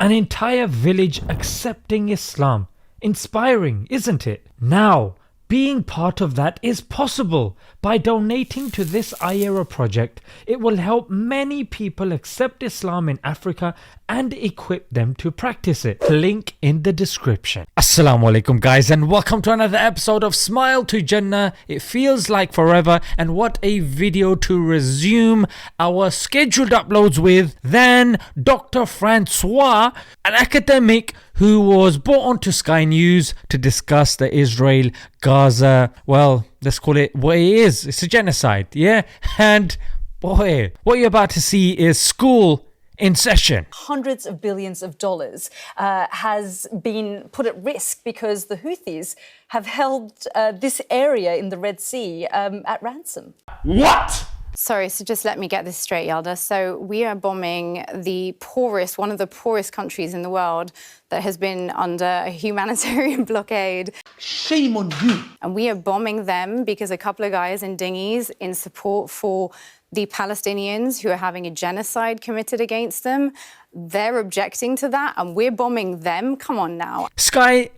An entire village accepting Islam. Inspiring, isn't it? Now, being part of that is possible. By donating to this IERA project, it will help many people accept Islam in Africa and equip them to practice it. Link in the description. Assalamu alaikum guys, and welcome to another episode of Smile to Jannah. It feels like forever, and what a video to resume our scheduled uploads with than Dr. Francois, an academic who was brought onto Sky News to discuss the Israel-Gaza, well, let's call it what it is. It's a genocide, yeah? And boy, what you're about to see is school in session. Hundreds of billions of dollars has been put at risk because the Houthis have held this area in the Red Sea at ransom. What? Sorry, so just let me get this straight, Yalda. So we are bombing the poorest, one of the poorest countries in the world that has been under a humanitarian blockade. Shame on you. And we are bombing them because a couple of guys in dinghies in support for the Palestinians who are having a genocide committed against them. They're objecting to that and we're bombing them. Come on now. Sky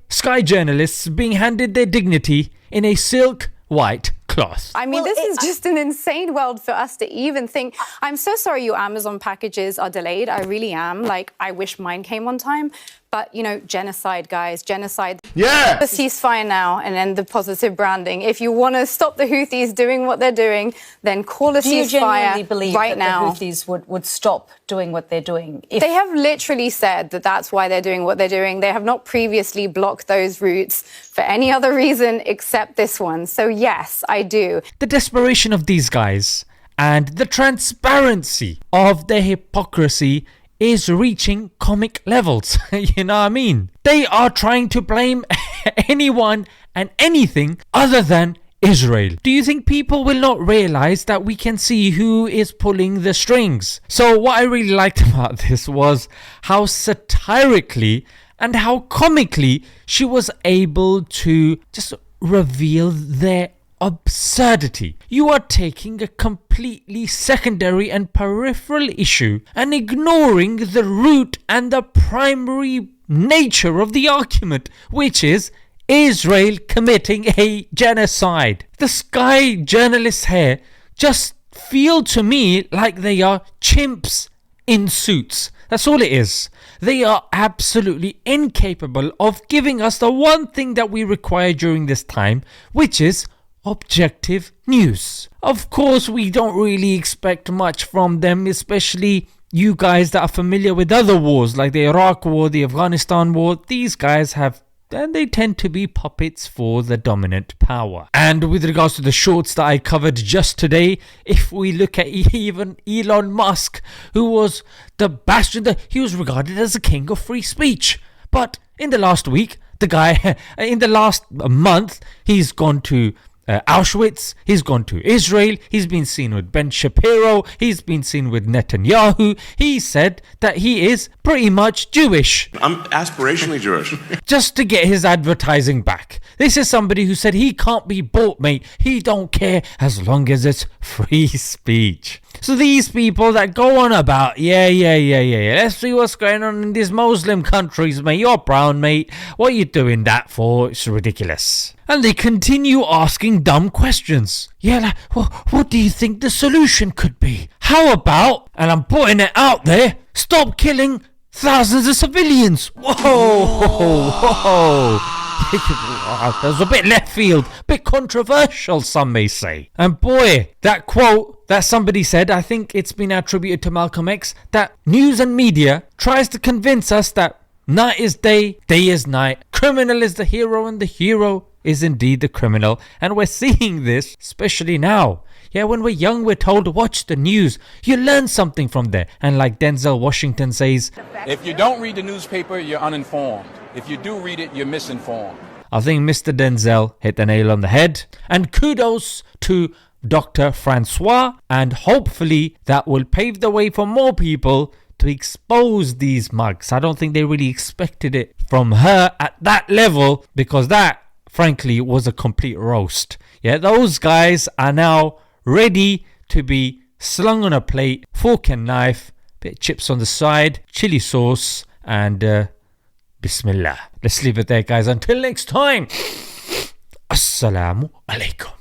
journalists being handed their dignity in a silk white cloth. I mean, this is just an insane world for us to even think. I'm so sorry your Amazon packages are delayed. I really am. Like, I wish mine came on time. But, you know, genocide, guys, genocide. Yeah! The ceasefire now and then the positive branding. If you want to stop the Houthis doing what they're doing, then call a Do you ceasefire genuinely believe right that now. the Houthis would stop doing what they're doing? They have literally said that that's why they're doing what they're doing. They have not previously blocked those routes for any other reason except this one. So yes, I do. The desperation of these guys and the transparency of their hypocrisy is reaching comic levels. You know what I mean? They are trying to blame anyone and anything other than Israel. Do you think people will not realize that we can see who is pulling the strings? So what I really liked about this was how satirically and how comically she was able to just reveal their absurdity. You are taking a completely secondary and peripheral issue and ignoring the root and the primary nature of the argument, which is Israel committing a genocide. The Sky journalists here just feel to me like they are chimps in suits. That's all it is. They are absolutely incapable of giving us the one thing that we require during this time, which is objective news. Of course, we don't really expect much from them, especially you guys that are familiar with other wars like the Iraq war, the Afghanistan war. These guys have, and they tend to be puppets for the dominant power. And with regards to the shorts that I covered just today, if we look at even Elon Musk, who was the bastion, he was regarded as the king of free speech. But in the last week, the guy, in the last month, he's gone to Auschwitz, he's gone to Israel, he's been seen with Ben Shapiro, he's been seen with Netanyahu. He said that he is pretty much Jewish. I'm aspirationally Jewish. Just to get his advertising back. This is somebody who said he can't be bought, mate. He don't care as long as it's free speech. So these people that go on about, yeah, let's see what's going on in these Muslim countries, mate. You're brown, mate. What are you doing that for? It's ridiculous. And they continue asking dumb questions. Yeah, like, what do you think the solution could be? How about, and I'm putting it out there, stop killing thousands of civilians? Whoa. That was a bit left field, bit controversial, some may say. And boy, that quote that somebody said, I think it's been attributed to Malcolm X, that news and media tries to convince us that night is day, day is night, criminal is the hero, and the hero is indeed the criminal. And we're seeing this, especially now. Yeah, when we're young, we're told to watch the news. You learn something from there. And like Denzel Washington says, if you don't read the newspaper, you're uninformed. If you do read it, you're misinformed. I think Mr. Denzel hit the nail on the head. And kudos to Dr. Francois. And hopefully that will pave the way for more people to expose these mugs. I don't think they really expected it from her at that level, because that, frankly, was a complete roast. Yeah, those guys are now ready to be slung on a plate, fork and knife, bit of chips on the side, chili sauce, And Bismillah. Let's leave it there, guys. Until next time. Assalamu alaikum.